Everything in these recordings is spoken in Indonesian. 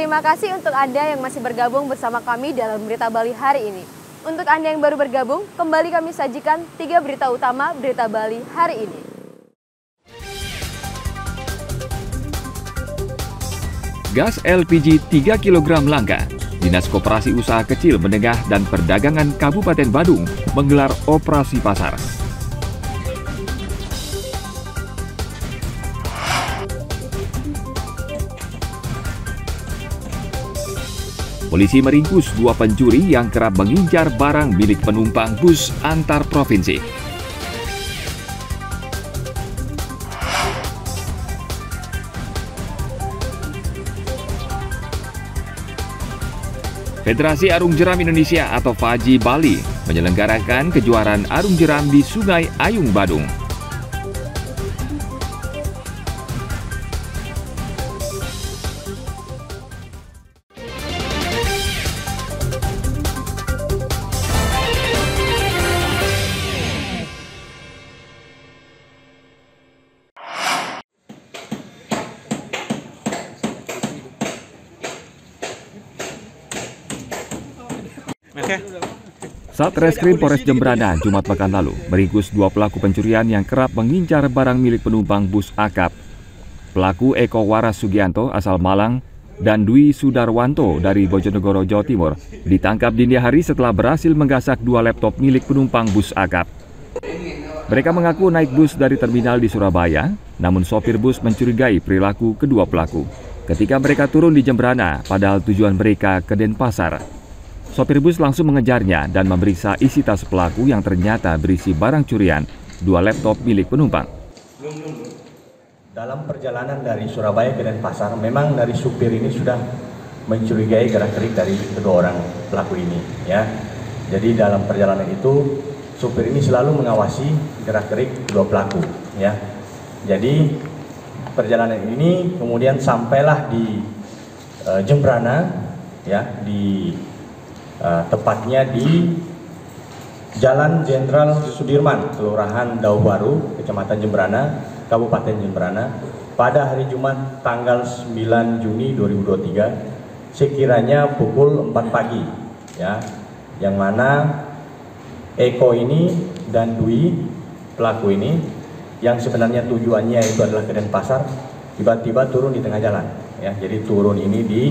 Terima kasih untuk Anda yang masih bergabung bersama kami dalam Berita Bali hari ini. Untuk Anda yang baru bergabung, kembali kami sajikan 3 berita utama Berita Bali hari ini. Gas LPG 3 kg langka. Dinas Koperasi Usaha Kecil Menengah dan Perdagangan Kabupaten Badung menggelar operasi pasar. Polisi meringkus 2 pencuri yang kerap mengincar barang milik penumpang bus antar provinsi. Federasi Arung Jeram Indonesia atau FAJI Bali menyelenggarakan kejuaraan arung jeram di Sungai Ayung, Badung. Satreskrim Polres Jembrana Jumat pekan lalu meringkus 2 pelaku pencurian yang kerap mengincar barang milik penumpang bus akap. Pelaku Eko Waras Sugianto asal Malang dan Dwi Sudarwanto dari Bojonegoro, Jawa Timur ditangkap dini hari setelah berhasil menggasak 2 laptop milik penumpang bus akap. Mereka mengaku naik bus dari terminal di Surabaya, namun sopir bus mencurigai perilaku kedua pelaku ketika mereka turun di Jembrana padahal tujuan mereka ke Denpasar. Sopir bus langsung mengejarnya dan memeriksa isi tas pelaku yang ternyata berisi barang curian, 2 laptop milik penumpang. Dalam perjalanan dari Surabaya ke Denpasar, memang dari supir ini sudah mencurigai gerak-gerik dari kedua orang pelaku ini. Ya, jadi dalam perjalanan itu supir ini selalu mengawasi gerak-gerik kedua pelaku. Ya, jadi perjalanan ini kemudian sampailah di Jembrana, ya di tepatnya di Jalan Jenderal Sudirman, Kelurahan Daun Baru, Kecamatan Jembrana, Kabupaten Jembrana, pada hari Jumat tanggal 9 Juni 2023, sekiranya pukul 4 pagi, ya, yang mana Eko ini dan Dwi pelaku ini, yang sebenarnya tujuannya itu adalah ke Denpasar, tiba-tiba turun di tengah jalan, ya, jadi turun ini di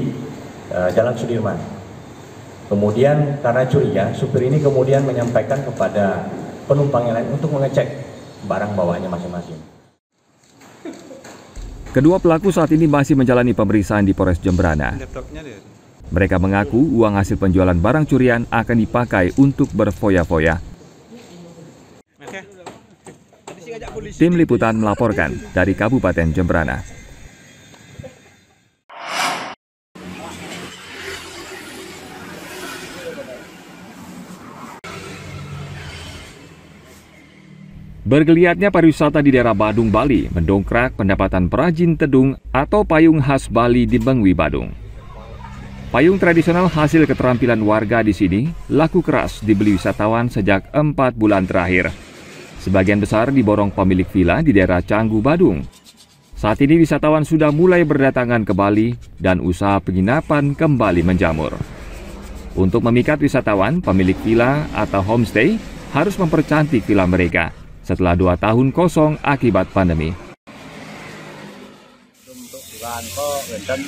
Jalan Sudirman. Kemudian karena curiga, supir ini kemudian menyampaikan kepada penumpang yang lain untuk mengecek barang bawaannya masing-masing. Kedua pelaku saat ini masih menjalani pemeriksaan di Polres Jembrana. Mereka mengaku uang hasil penjualan barang curian akan dipakai untuk berfoya-foya. Tim Liputan melaporkan dari Kabupaten Jembrana. Bergeliatnya pariwisata di daerah Badung, Bali mendongkrak pendapatan perajin tedung atau payung khas Bali di Bengwi, Badung. Payung tradisional hasil keterampilan warga di sini laku keras dibeli wisatawan sejak 4 bulan terakhir. Sebagian besar diborong pemilik villa di daerah Canggu, Badung. Saat ini wisatawan sudah mulai berdatangan ke Bali dan usaha penginapan kembali menjamur. Untuk memikat wisatawan, pemilik villa atau homestay harus mempercantik villa mereka setelah 2 tahun kosong akibat pandemi. Untuk bukan kok benten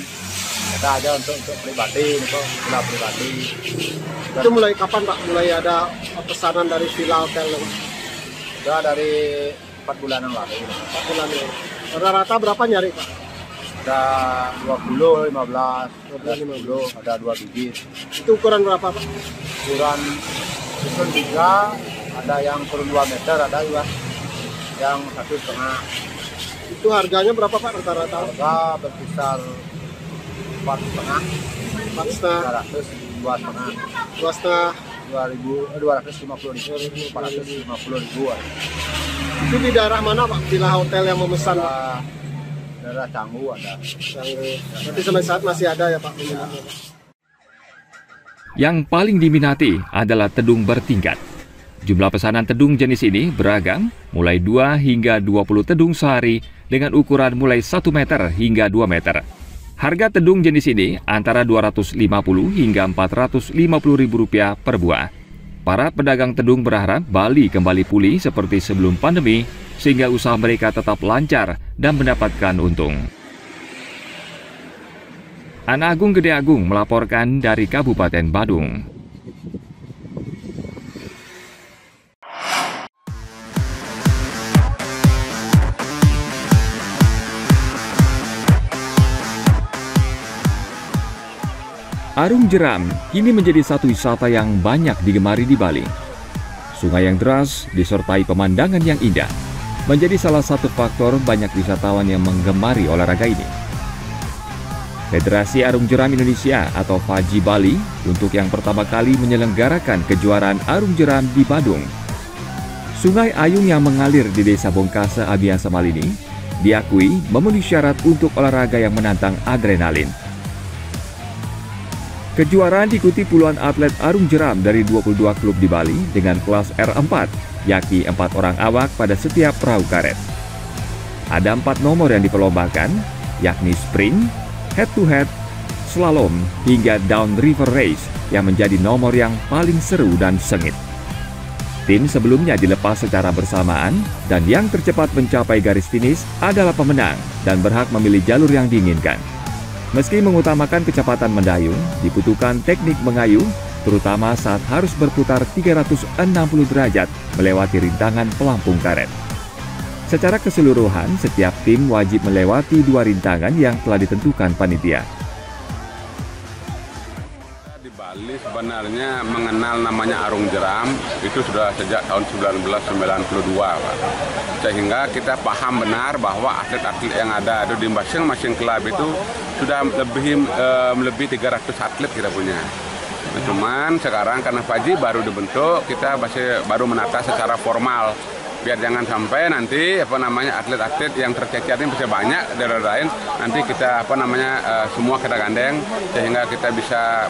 ada aja untuk pribadi, untuk villa pribadi. Itu mulai kapan Pak? Mulai ada pesanan dari villa hotel? Sudah dari 4 bulanan lalu. 4 bulan ya. Rata-rata berapa nyari Pak? Ada 20, 15, 50, ada 2 biji. Itu ukuran berapa Pak? Ukuran susun 3, ada yang turun 2 meter, ada juga yang 1,5. Itu harganya berapa Pak rata-rata? Harga berkisar 4,5, 4,5, 2,5, 250.000, 450.000. Itu di daerah mana Pak? Villa hotel yang memesan? Daerah Canggu ada. Berarti sampai saat masih ada ya Pak? Ya. Yang paling diminati adalah tedung bertingkat. Jumlah pesanan tedung jenis ini beragam, mulai 2 hingga 20 tedung sehari dengan ukuran mulai 1 meter hingga 2 meter. Harga tedung jenis ini antara Rp250 hingga Rp450.000 per buah. Para pedagang tedung berharap Bali kembali pulih seperti sebelum pandemi, sehingga usaha mereka tetap lancar dan mendapatkan untung. Ana Agung Gede Agung melaporkan dari Kabupaten Badung. Arung jeram kini menjadi satu wisata yang banyak digemari di Bali. Sungai yang deras disertai pemandangan yang indah menjadi salah satu faktor banyak wisatawan yang menggemari olahraga ini. Federasi Arung Jeram Indonesia atau FAJI Bali untuk yang pertama kali menyelenggarakan kejuaraan arung jeram di Badung. Sungai Ayung yang mengalir di Desa Bongkase Abian Semal ini diakui memenuhi syarat untuk olahraga yang menantang adrenalin. Kejuaraan diikuti puluhan atlet arung jeram dari 22 klub di Bali dengan kelas R4, yakni 4 orang awak pada setiap perahu karet. Ada 4 nomor yang diperlombakan, yakni sprint, head-to-head, slalom, hingga downriver race yang menjadi nomor yang paling seru dan sengit. Tim sebelumnya dilepas secara bersamaan dan yang tercepat mencapai garis finish adalah pemenang dan berhak memilih jalur yang diinginkan. Meski mengutamakan kecepatan mendayung, dibutuhkan teknik mengayuh, terutama saat harus berputar 360 derajat melewati rintangan pelampung karet. Secara keseluruhan, setiap tim wajib melewati 2 rintangan yang telah ditentukan panitia. Di Bali sebenarnya mengenal namanya arung jeram itu sudah sejak tahun 1992, Pak. Sehingga kita paham benar bahwa atlet-atlet yang ada di masing-masing klub itu sudah melebihi 300 atlet kita punya. Cuman sekarang karena FAJI baru dibentuk, kita masih baru menata secara formal. Biar jangan sampai nanti atlet-atlet yang tercecer ini bisa banyak dari lain, nanti kita semua kita gandeng sehingga kita bisa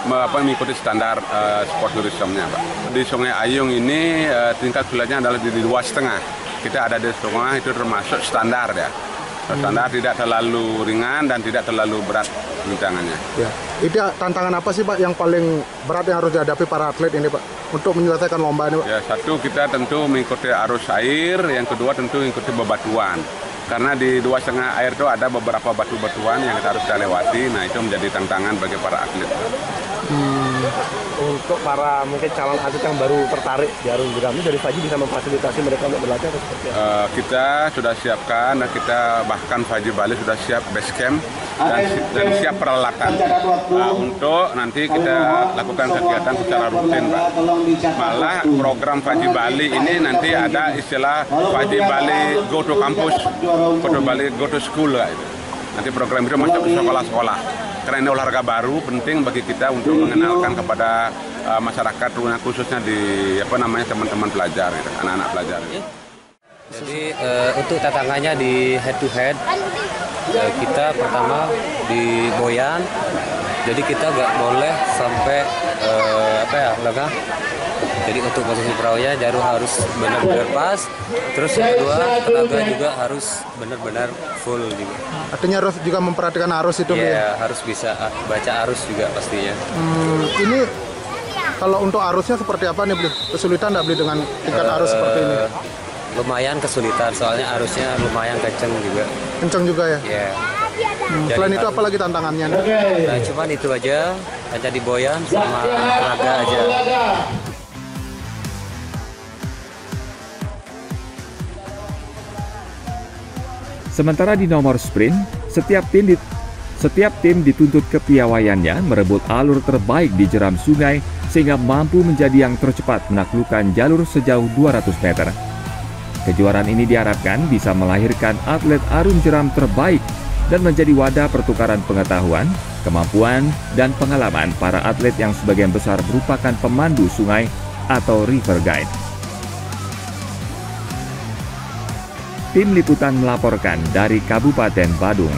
mengikuti standar sport tourism-nya, Pak. Di Sungai Ayung ini tingkat sulitnya adalah di 2,5. Kita ada di sungai itu termasuk standar ya. Standar tidak terlalu ringan dan tidak terlalu berat rintangannya. Ya. Itu tantangan apa sih Pak yang paling berat yang harus dihadapi para atlet ini Pak untuk menyelesaikan lomba ini Pak? Ya, satu kita tentu mengikuti arus air, yang kedua tentu mengikuti bebatuan. Karena di 2,5 air itu ada beberapa batu-batuan yang kita harus lewati, nah itu menjadi tantangan bagi para atlet. Untuk para mungkin calon atlet yang baru tertarik di arung jeram ini dari FAJI bisa memfasilitasi mereka untuk berlatih atau seperti apa? Kita sudah siapkan dan kita bahkan FAJI Bali sudah siap base camp dan siap peralatan untuk nanti kita lakukan kegiatan secara rutin, Pak. Malah program FAJI Bali ini nanti ada istilah FAJI Bali Go to Campus, FAJI Bali Go to School gitu. Nanti program itu masuk ke sekolah-sekolah. Karena ini olahraga baru, penting bagi kita untuk mengenalkan kepada masyarakat, khususnya di teman-teman pelajar, gitu, anak-anak pelajar. Jadi untuk tantangannya di head to head, kita pertama di boyan, jadi kita nggak boleh sampai lengah. Jadi untuk posisi perahunya jarum harus benar-benar pas. Terus yang kedua tenaga juga harus benar-benar full juga. Artinya harus juga memperhatikan arus itu. Iya, harus bisa baca arus juga pastinya. Ini kalau untuk arusnya seperti apa nih, Bli? Kesulitan nggak Bli dengan tingkat arus seperti ini? Lumayan kesulitan, soalnya arusnya lumayan kenceng juga. Kenceng juga ya? Iya. Selain itu apa lagi tantangannya? Nah, cuman itu aja, hanya di boyan sama tenaga aja. Sementara di nomor sprint, setiap tim dituntut kepiawaiannya merebut alur terbaik di jeram sungai sehingga mampu menjadi yang tercepat menaklukkan jalur sejauh 200 meter. Kejuaraan ini diharapkan bisa melahirkan atlet arung jeram terbaik dan menjadi wadah pertukaran pengetahuan, kemampuan, dan pengalaman para atlet yang sebagian besar merupakan pemandu sungai atau river guide. Tim Liputan melaporkan dari Kabupaten Badung.